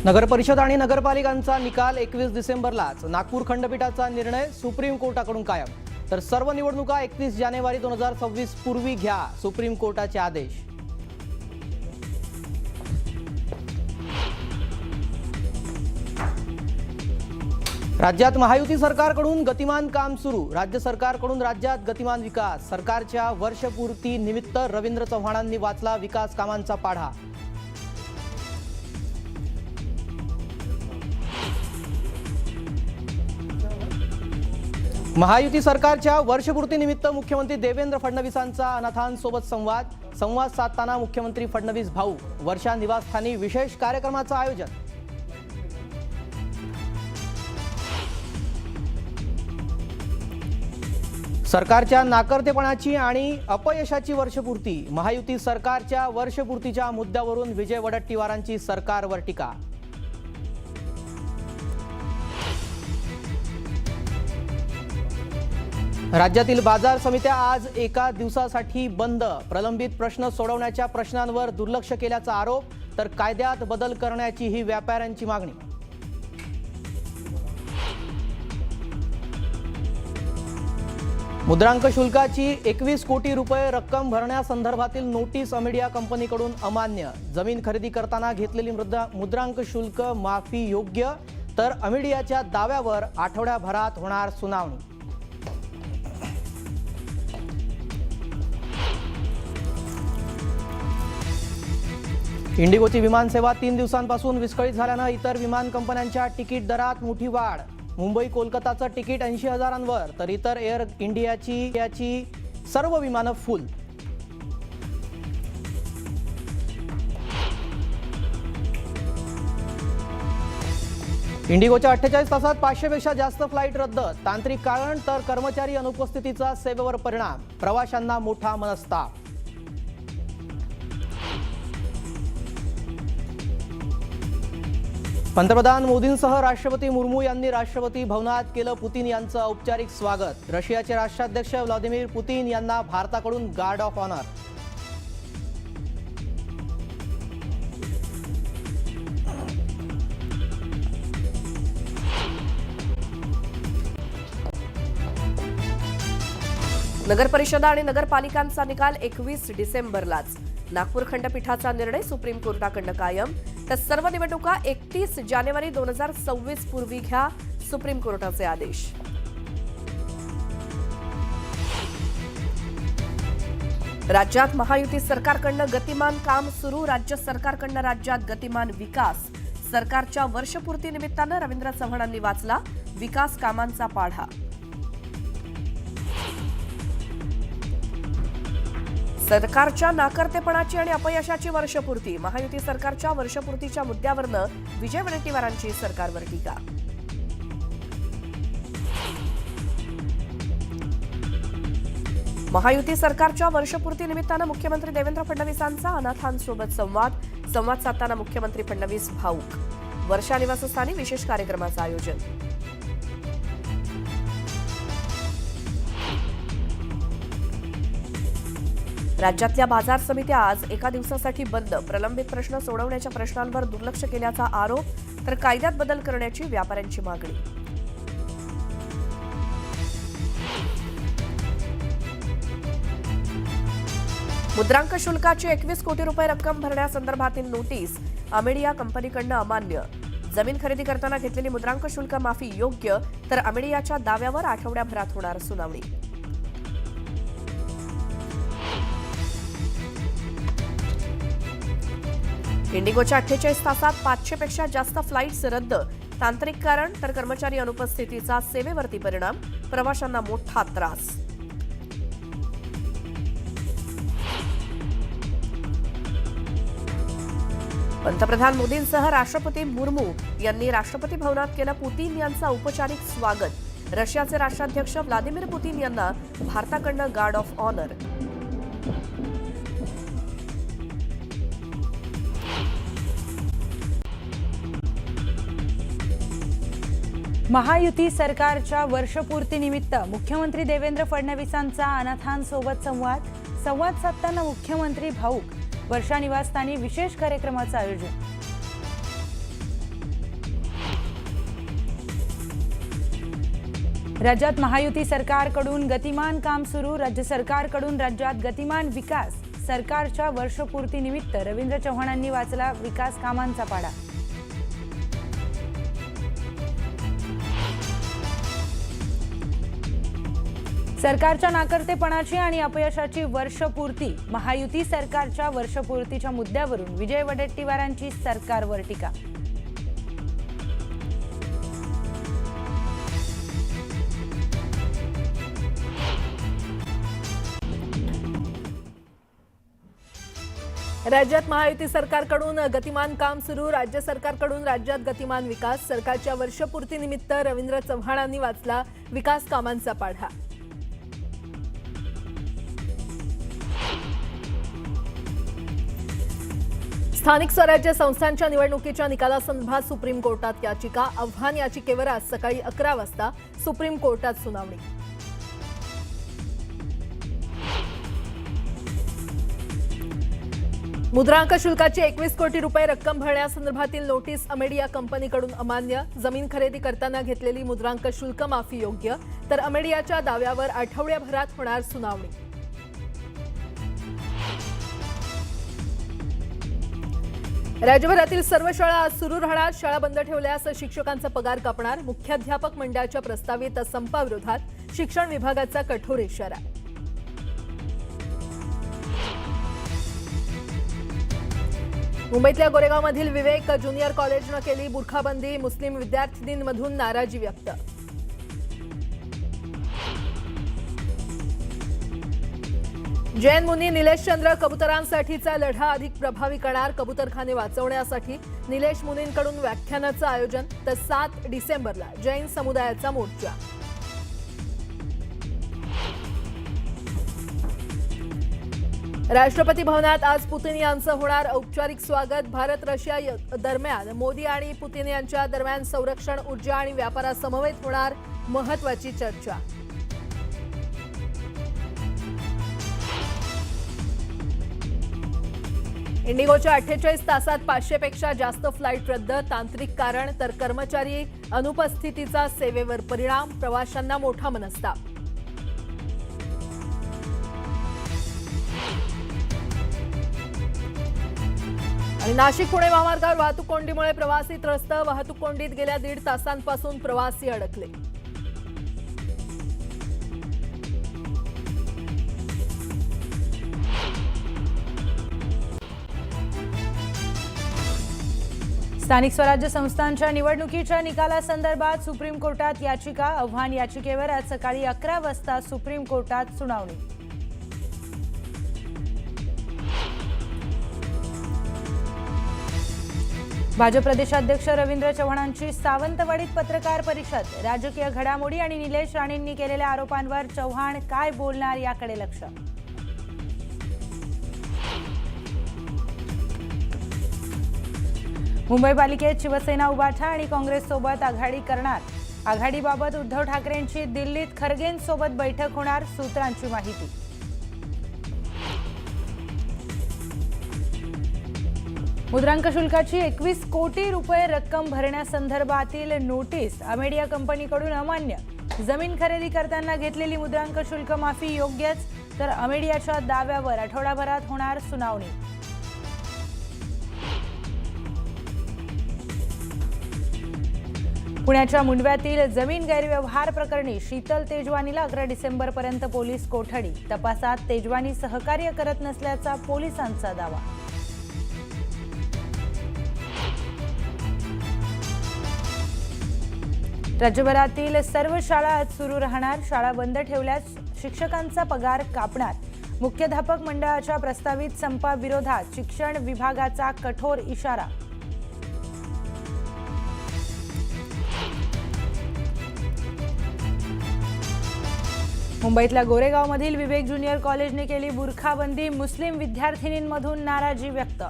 नगरपरिषद आणि नगरपालिकांचा निकाल 21 डिसेंबरलाच. नागपूर खंडपीठाचा निर्णय सुप्रीम कोर्टाकडून कायम. तर सर्व निवडणुका 31 जानेवारी 2026 पूर्वी घ्या, सुप्रीम कोर्टाचे आदेश. राज्यात महायुती सरकारकडून गतिमान काम सुरू. राज्य सरकारकडून राज्यात गतिमान विकास. सरकारच्या वर्षपूर्ती निमित्त रवींद्र चव्हाणांनी वाचला विकास कामांचा पाढा. महायुती सरकारच्या वर्षपूर्तीनिमित्त मुख्यमंत्री देवेंद्र फडणवीसांचा अनाथांसोबत संवाद साधताना मुख्यमंत्री फडणवीस भाऊक. वर्षा निवासस्थानी विशेष कार्यक्रमाचं आयोजन. सरकारच्या नाकर्तेपणाची आणि अपयशाची वर्षपूर्ती. महायुती सरकारच्या वर्षपूर्तीच्या मुद्द्यावरून विजय वडट्टीवारांची सरकारवर टीका. राज्यातील बाजार समित्या आज एका दिवसासाठी बंद. प्रलंबित प्रश्न सोडवण्याच्या प्रश्नांवर दुर्लक्ष केल्याचा आरोप. तर कायद्यात बदल करण्याची ही व्यापाऱ्यांची मागणी. मुद्रांक शुल्काची 21 कोटी रुपये रक्कम भरण्यासंदर्भातील नोटीस अमेडिया कंपनीकडून अमान्य. जमीन खरेदी करताना घेतलेली मुद्रांक शुल्क माफी योग्य. तर अमेडियाच्या दाव्यावर आठवड्याभरात होणार सुनावणी. इंडिगोची विमानसेवा 3 दिवसांपासून विस्कळीत झाल्यानं इतर विमान कंपन्यांच्या तिकीट दरात मोठी वाढ. मुंबई कोलकाताचं तिकीट 80,000वर तर इतर एअर इंडियाची सर्व विमानं फुल. इंडिगोच्या 48 तासात 500 पेक्षा जास्त फ्लाईट रद्द. तांत्रिक कारण तर कर्मचारी अनुपस्थितीचा सेवेवर परिणाम. प्रवाशांना मोठा मनस्ताप. पंतप्रधान मोदींसह राष्ट्रपती मुर्मू यांनी राष्ट्रपती भवनात केलं पुतीन यांचं औपचारिक स्वागत. रशियाचे राष्ट्राध्यक्ष व्लादिमीर पुतीन यांना भारताकडून गार्ड ऑफ ऑनर. नगरपरिषदा आणि नगरपालिकांचा निकाल 21 डिसेंबरलाच. नागपूर खंडपीठाचा निर्णय सुप्रीम कोर्टाकडून कायम. तर सर्व निवडणुका 31 जानेवारी 2026 पूर्वी घ्या, सुप्रीम कोर्टाचे आदेश. राज्यात महायुती सरकारकडून गतिमान काम सुरू. राज्य सरकारकडून राज्यात गतिमान विकास. सरकारच्या वर्षपूर्ती निमित्तानं रवींद्र चव्हाणांनी वाचला विकास कामांचा पाढा. सरकारच्या नाकर्तेपणाची आणि अपयशाची वर्षपूर्ती. महायुती सरकारच्या वर्षपूर्तीच्या मुद्द्यावरनं विजय वडट्टीवारांची सरकारवर टीका. महायुती सरकारच्या वर्षपूर्ती निमित्तानं मुख्यमंत्री देवेंद्र फडणवीसांचा अनाथांसोबत संवाद साधताना मुख्यमंत्री फडणवीस भाऊक. वर्षा निवासस्थानी विशेष कार्यक्रमाचं आयोजन. राज्यातल्या बाजार समित्या आज एका दिवसासाठी बंद. प्रलंबित प्रश्न सोडवण्याच्या प्रश्नांवर दुर्लक्ष केल्याचा आरोप. तर कायद्यात बदल करण्याची व्यापाऱ्यांची मागणी. मुद्रांक शुल्काची 21 कोटी रुपये रक्कम भरण्यासंदर्भातील नोटीस अमेडिया कंपनीकडून अमान्य. जमीन खरेदी करताना घेतलेली मुद्रांक शुल्क माफी योग्य. तर अमेडियाच्या दाव्यावर आठवड्याभरात होणार सुनावणी. इंडिगोच्या 48 तासात 500 पेक्षा जास्त फ्लाईट्स रद्द. तांत्रिक कारण तर कर्मचारी अनुपस्थितीचा सेवेवरती परिणाम. प्रवाशांना मोठा त्रास. पंतप्रधान मोदींसह राष्ट्रपती मुर्मू यांनी राष्ट्रपती भवनात केलं पुतीन यांचं औपचारिक स्वागत. रशियाचे राष्ट्राध्यक्ष व्लादिमीर पुतीन यांना भारताकडून गार्ड ऑफ ऑनर. महायुती सरकारच्या वर्षपूर्तीनिमित्त मुख्यमंत्री देवेंद्र फडणवीसांचा अनाथांसोबत संवाद साधताना मुख्यमंत्री भाऊक. वर्षा निवासस्थानी विशेष कार्यक्रमाचं आयोजन. राज्यात महायुती सरकारकडून गतिमान काम सुरू, राज्य सरकारकडून राज्यात गतिमान विकास. सरकारच्या वर्षपूर्तीनिमित्त रवींद्र चव्हाणांनी वाचला विकास कामांचा पाढा. सरकारच्या नाकर्तेपणाची आणि अपयशाची वर्षपूर्ती. महायुती सरकारच्या वर्षपूर्तीच्या मुद्द्यावरून विजय वडेट्टीवारांची सरकारवर टीका. राज्यात महायुती सरकारकडून गतिमान काम सुरू, राज्य सरकारकडून राज्यात गतिमान विकास. सरकारच्या वर्षपूर्तीनिमित्त रवींद्र चव्हाणांनी वाचला विकास कामांचा पाढा. स्थानिक स्वराज्य संस्थांच्या निवडणुकीच्या निकालासंदर्भात सुप्रीम कोर्टात याचिका. आव्हान याचिकेवर आज सकाळी 11 वाजता सुप्रीम कोर्टात सुनावणी. मुद्रांक शुल्काची 21 कोटी रुपये रक्कम भरण्यासंदर्भातील नोटीस अमेडिया कंपनीकडून अमान्य. जमीन खरेदी करताना घेतलेली मुद्रांक शुल्क माफी योग्य, तर अमेडियाच्या दाव्यावर आठवड्याभरात होणार सुनावणी. राज्यभरातील सर्व शाळा आज सुरू राहणार. शाळा बंद ठेवल्यास शिक्षकांचा पगार कापणार. मुख्याध्यापक मंडळाच्या प्रस्तावित संपाविरोधात शिक्षण विभागाचा कठोर इशारा. मुंबईतल्या गोरेगावमधील विवेक ज्युनियर कॉलेजनं केली बुरखाबंदी. मुस्लिम विद्यार्थिनींमधून नाराजी व्यक्त. जैन मुनी निलेश चंद्र कबुतरांसाठीचा लढा अधिक प्रभावी करणार. कबुतरखाने वाचवण्यासाठी निलेश मुनींकडून व्याख्यानाचं आयोजन. तर 7 डिसेंबरला जैन समुदायाचा मोर्चा. राष्ट्रपती भवनात आज पुतिन यांचं होणार औपचारिक स्वागत. भारत रशिया दरम्यान मोदी आणि पुतिन यांच्या दरम्यान संरक्षण, ऊर्जा आणि व्यापारासमवेत होणार महत्त्वाची चर्चा. इंडिगोच्या 48 तासात 500 पेक्षा जास्त फ्लाईट रद्द. तांत्रिक कारण तर कर्मचारी अनुपस्थितीचा सेवेवर परिणाम. प्रवाशांना मोठा मनस्ताप. आणि नाशिक पुणे महामार्गावर वाहतूक कोंडीमुळे प्रवासी त्रस्त. वाहतूक कोंडीत गेल्या 1.5 तासांपासून प्रवासी अडकले. स्थानिक स्वराज्य संस्थांच्या निवडणुकीच्या निकालासंदर्भात सुप्रीम कोर्टात याचिका. आव्हान याचिकेवर आज सकाळी 11 वाजता सुप्रीम कोर्टात सुनावणी. भाजप प्रदेशाध्यक्ष रवींद्र चव्हाणांची सावंतवाडीत पत्रकार परिषद. राजकीय घडामोडी आणि निलेश राणेंनी केलेल्या आरोपांवर चव्हाण काय बोलणार याकडे लक्ष. मुंबई पालिकेत शिवसेना, उबाठा आणि काँग्रेससोबत आघाडी करणार. आघाडीबाबत उद्धव ठाकरेंची दिल्लीत खरगेंसोबत बैठक होणार. सूत्रांची माहिती. मुद्रांक शुल्काची 21 कोटी रुपये रक्कम भरण्यासंदर्भातील नोटीस अमेडिया कंपनीकडून अमान्य. जमीन खरेदी करताना घेतलेली मुद्रांक शुल्क माफी योग्यच, तर अमेडियाच्या दाव्यावर आठवडाभरात होणार सुनावणी. पुण्याच्या मुंडव्यातील जमीन गैरव्यवहार प्रकरणी शीतल तेजवानीला 11 डिसेंबरपर्यंत पोलीस कोठडी. तपासात तेजवानी सहकार्य करत नसल्याचा पोलिसांचा दावा. राज्यभरातील सर्व शाळा आज सुरू राहणार. शाळा बंद ठेवल्यास शिक्षकांचा पगार कापणार. मुख्याध्यापक मंडळाच्या प्रस्तावित संपाविरोधात शिक्षण विभागाचा कठोर इशारा. मुंबईतल्या गोरेगावमधील विवेक ज्युनियर कॉलेजने केली बुरखाबंदी. मुस्लिम विद्यार्थिनींमधून नाराजी व्यक्त.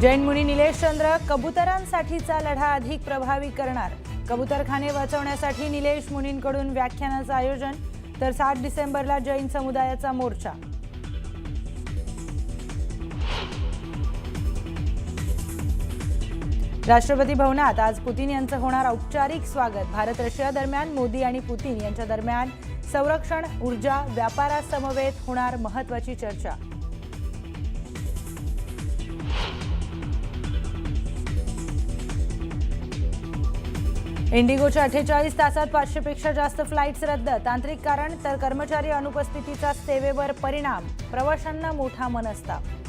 जैन मुनी निलेश चंद्र कबुतरांसाठीचा लढा अधिक प्रभावी करणार. कबुतरखाने वाचवण्यासाठी निलेश मुनींकडून व्याख्यानाचं आयोजन. तर 7 डिसेंबरला जैन समुदायाचा मोर्चा. राष्ट्रपती भवनात आज पुतीन यांचं होणार औपचारिक स्वागत. भारत रशिया दरम्यान मोदी आणि पुतीन यांच्या दरम्यान संरक्षण, ऊर्जा, व्यापारासमवेत होणार महत्त्वाची चर्चा. इंडिगोच्या 48 तासात 500 पेक्षा जास्त फ्लाईट्स रद्द. तांत्रिक कारण तर कर्मचारी अनुपस्थितीचा सेवेवर परिणाम. प्रवाशांना मोठा मनस्ताप.